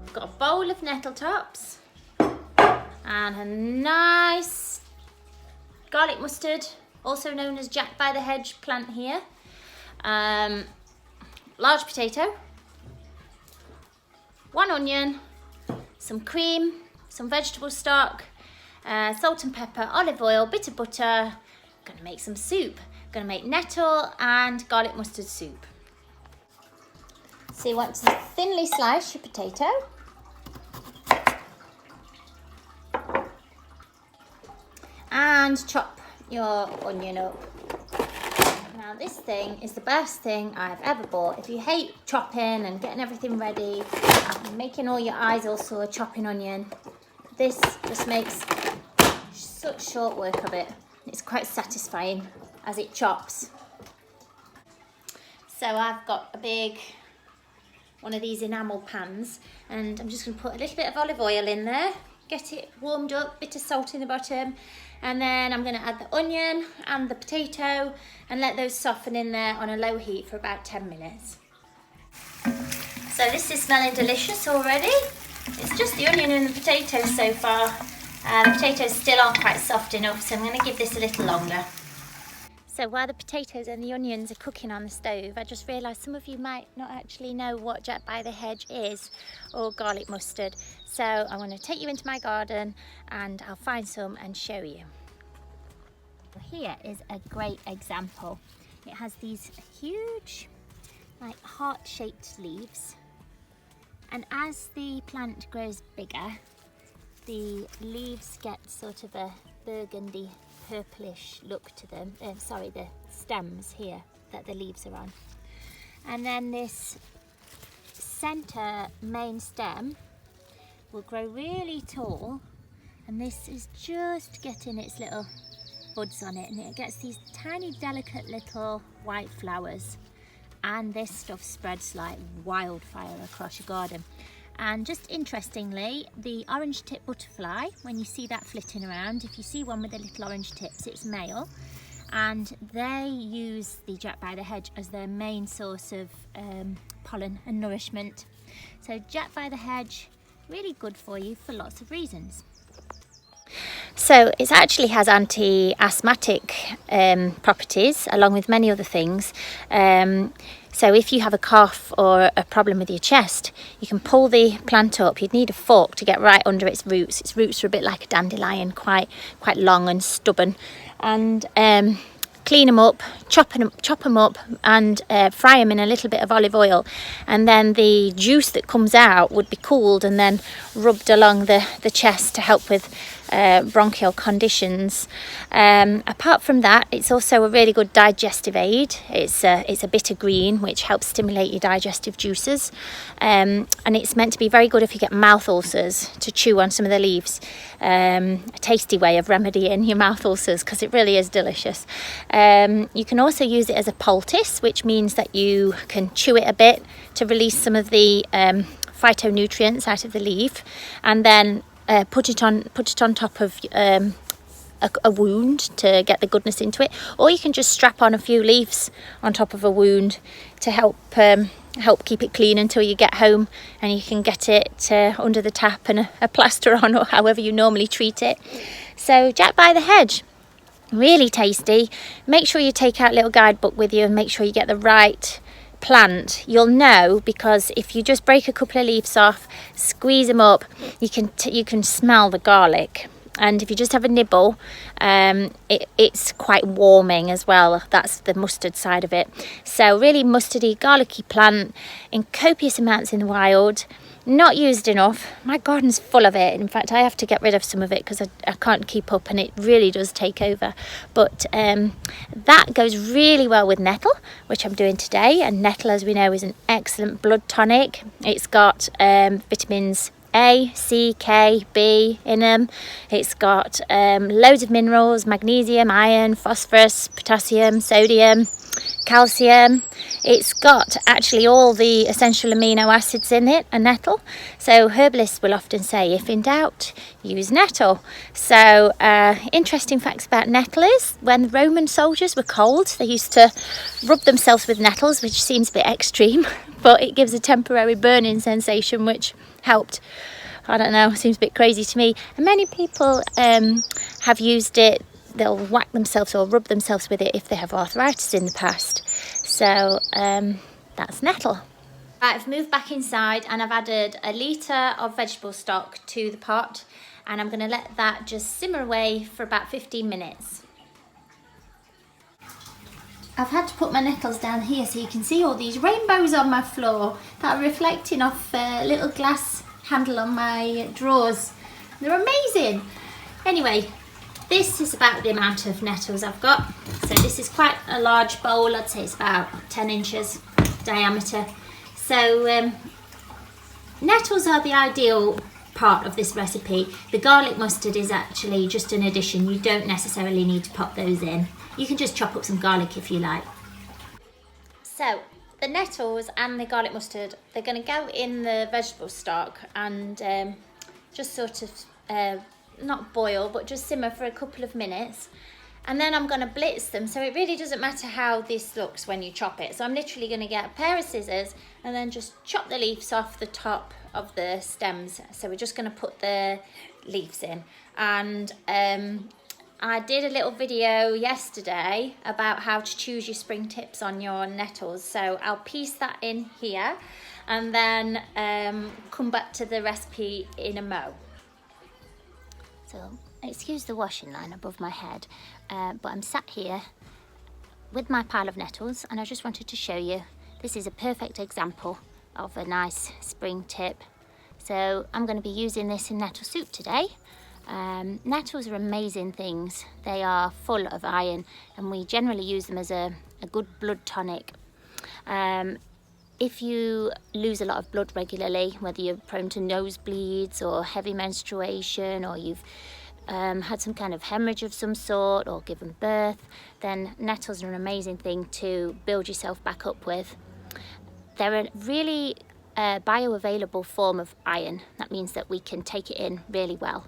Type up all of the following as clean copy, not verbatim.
I've got a bowl of nettle tops and a nice garlic mustard, also known as Jack-by-the-hedge plant here. Large potato, 1 onion, some cream, some vegetable stock, salt and pepper, olive oil, bit of butter. I'm gonna make some soup. I'm gonna make nettle and garlic mustard soup. So you want to thinly slice your potato. And chop your onion up. Now this thing is the best thing I've ever bought. If you hate chopping and getting everything ready, and making all your eyes all sore chopping onion, this just makes such short work of it. It's quite satisfying as it chops. So I've got a big one of these enamel pans, and I'm just going to put a little bit of olive oil in there, get it warmed up, bit of salt in the bottom, and then I'm going to add the onion and the potato and let those soften in there on a low heat for about 10 minutes. So this is smelling delicious already. It's just the onion and the potatoes so far. The potatoes still aren't quite soft enough, so I'm going to give this a little longer. So while the potatoes and the onions are cooking on the stove, I just realised some of you might not actually know what Jack-by-the-hedge is, or garlic mustard. So I want to take you into my garden and I'll find some and show you. Here is a great example. It has these huge, like heart-shaped leaves, and as the plant grows bigger, the leaves get sort of a burgundy purplish look to them. Sorry, the stems here that the leaves are on. And then this center main stem will grow really tall, and this is just getting its little buds on it, and it gets these tiny delicate little white flowers, and this stuff spreads like wildfire across your garden. And just interestingly, the orange tip butterfly, when you see that flitting around, if you see one with the little orange tips, it's male, and they use the Jack-by-the-hedge as their main source of pollen and nourishment. So Jack-by-the-hedge, really good for you for lots of reasons. So it actually has anti-asthmatic properties, along with many other things. So if you have a cough or a problem with your chest, you can pull the plant up. You'd need a fork to get right under its roots. Its roots are a bit like a dandelion, quite long and stubborn. And clean them up, chop them up, and fry them in a little bit of olive oil. And then the juice that comes out would be cooled and then rubbed along the chest to help with bronchial conditions. Apart from that, it's also a really good digestive aid. It's a bitter green, which helps stimulate your digestive juices, and it's meant to be very good if you get mouth ulcers, to chew on some of the leaves. A tasty way of remedying your mouth ulcers, because it really is delicious. You can also use it as a poultice, which means that you can chew it a bit to release some of the phytonutrients out of the leaf, and then put it on top of a wound to get the goodness into it, or you can just strap on a few leaves on top of a wound to help keep it clean until you get home, and you can get it under the tap and a plaster on, or however you normally treat it. So Jack-by-the-hedge, really tasty. Make sure you take out a little guidebook with you and make sure you get the right plant. You'll know, because if you just break a couple of leaves off, squeeze them up, you can smell the garlic. And if you just have a nibble, it's quite warming as well. That's the mustard side of it. So really mustardy, garlicky plant in copious amounts in the wild. Not used enough. My garden's full of it. In fact, I have to get rid of some of it because I can't keep up, and it really does take over. But that goes really well with nettle, which I'm doing today. And nettle, as we know, is an excellent blood tonic. It's got vitamins A, C, K, B in them. It's got loads of minerals, magnesium, iron, phosphorus, potassium, sodium, calcium. it's got actually all the essential amino acids in it, a nettle. So herbalists will often say, if in doubt, use nettle. So interesting facts about nettle is, when the Roman soldiers were cold, they used to rub themselves with nettles, which seems a bit extreme, but it gives a temporary burning sensation, which helped. I don't know, seems a bit crazy to me. And many people have used it. They'll whack themselves or rub themselves with it if they have arthritis in the past. So that's nettle. Right, I've moved back inside and I've added a litre of vegetable stock to the pot, and I'm going to let that just simmer away for about 15 minutes. I've had to put my nettles down here so you can see all these rainbows on my floor that are reflecting off a little glass handle on my drawers. They're amazing. Anyway, this is about the amount of nettles I've got. So this is quite a large bowl. I'd say it's about 10 inches diameter. So nettles are the ideal part of this recipe. The garlic mustard is actually just an addition. You don't necessarily need to pop those in. You can just chop up some garlic if you like. So the nettles and the garlic mustard, they're going to go in the vegetable stock and just sort of not boil, but just simmer for a couple of minutes. And then I'm going to blitz them, so it really doesn't matter how this looks when you chop it. So I'm literally going to get a pair of scissors and then just chop the leaves off the top of the stems. So we're just going to put the leaves in. And I did a little video yesterday about how to choose your spring tips on your nettles. So I'll piece that in here and then come back to the recipe in a mo. So excuse the washing line above my head, but I'm sat here with my pile of nettles and I just wanted to show you, this is a perfect example of a nice spring tip. So I'm going to be using this in nettle soup today. Nettles are amazing things. They are full of iron and we generally use them as a good blood tonic. If you lose a lot of blood regularly, whether you're prone to nosebleeds or heavy menstruation, or you've had some kind of hemorrhage of some sort or given birth, then nettles are an amazing thing to build yourself back up with. They're a really bioavailable form of iron. That means that we can take it in really well.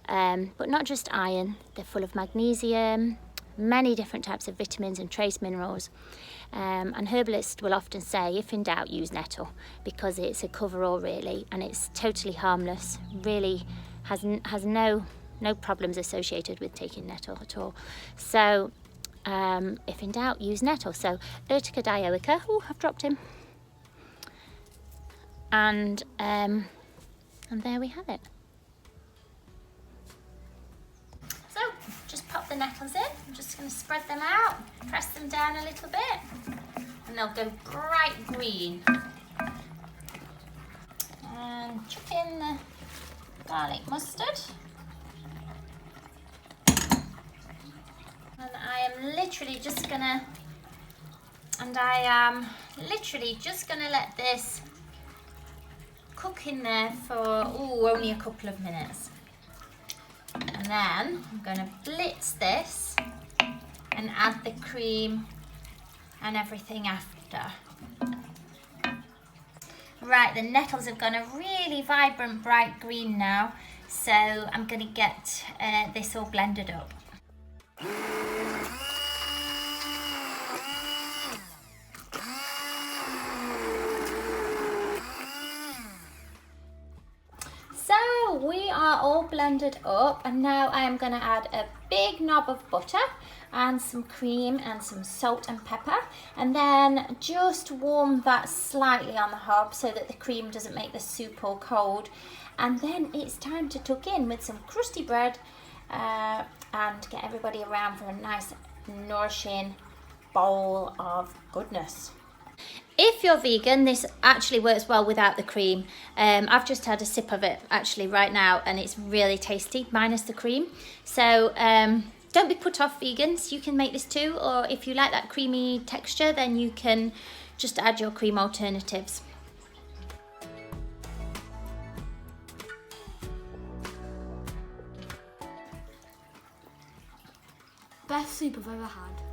But not just iron, they're full of magnesium, many different types of vitamins and trace minerals. And herbalists will often say, if in doubt, use nettle, because it's a cover-all really, and it's totally harmless, really has no problems associated with taking nettle at all. So if in doubt, use nettle. So Urtica dioica, oh, I've dropped him. And there we have it. So just pop the nettles in. I'm just going to spread them out, press them down a little bit, and they'll go bright green. And chuck in the garlic mustard. And I am literally just gonna let this cook in there for only a couple of minutes. And then I'm going to blitz this and add the cream and everything after. Right, the nettles have gone a really vibrant bright green now, so I'm going to get this all blended up. So we are all blended up, and now I am going to add a big knob of butter and some cream and some salt and pepper, and then just warm that slightly on the hob so that the cream doesn't make the soup all cold. And then it's time to tuck in with some crusty bread and get everybody around for a nice nourishing bowl of goodness. If you're vegan, this actually works well without the cream. I've just had a sip of it actually right now and it's really tasty, minus the cream. So don't be put off, vegans. You can make this too, or if you like that creamy texture, then you can just add your cream alternatives. Best soup I've ever had.